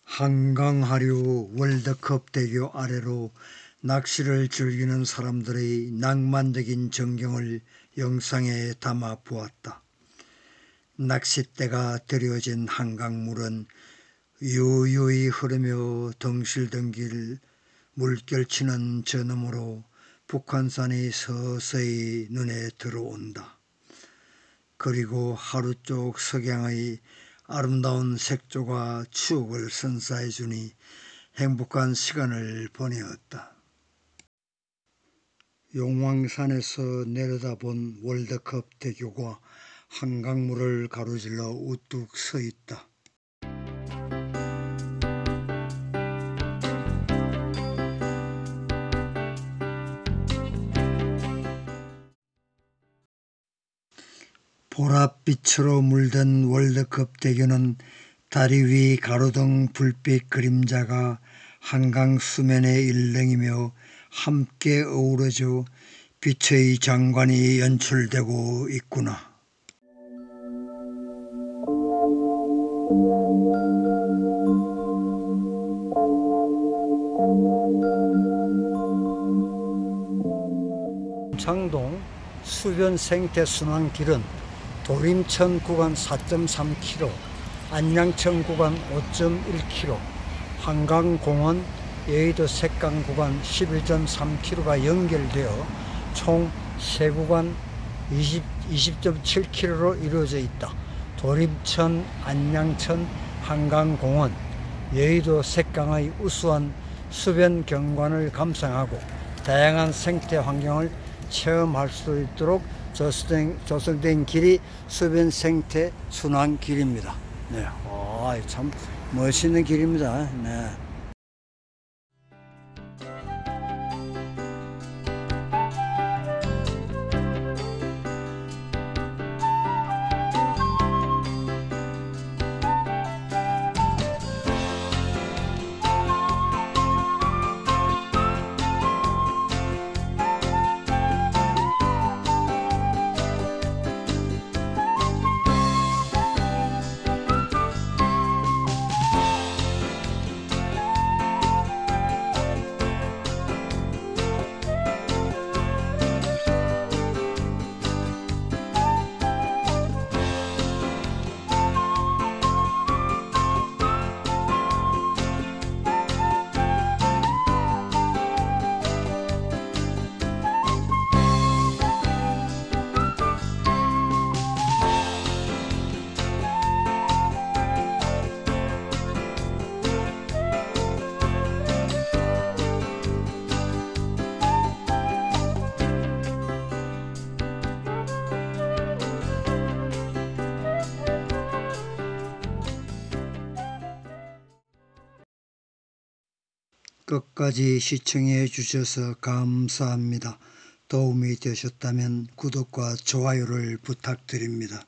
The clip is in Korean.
한강하류 월드컵 대교 아래로 낚시를 즐기는 사람들의 낭만적인 전경을 영상에 담아 보았다. 낚싯대가 들여진 한강물은 유유히 흐르며 덩실덩실 물결치는 저 너머로 북한산이 서서히 눈에 들어온다. 그리고 하루 쪽 석양의 아름다운 색조가 추억을 선사해 주니 행복한 시간을 보내었다. 용왕산에서 내려다본 월드컵 대교가 한강물을 가로질러 우뚝 서 있다. 보랏빛으로 물든 월드컵 대교는 다리 위 가로등 불빛 그림자가 한강 수면에 일렁이며 함께 어우러져 빛의 장관이 연출되고 있구나. 창동 수변 생태 순환길은 도림천 구간 4.3km, 안양천 구간 5.1km, 한강공원 여의도 색강 구간 11.3km가 연결되어 총 3구간 20.7km로 이루어져 있다. 도림천, 안양천, 한강공원, 여의도 색강의 우수한 수변 경관을 감상하고 다양한 생태 환경을 체험할 수 있도록 조성된 길이 수변 생태 순환 길입니다. 네, 참 멋있는 길입니다. 네. 끝까지 시청해 주셔서 감사합니다. 도움이 되셨다면 구독과 좋아요를 부탁드립니다.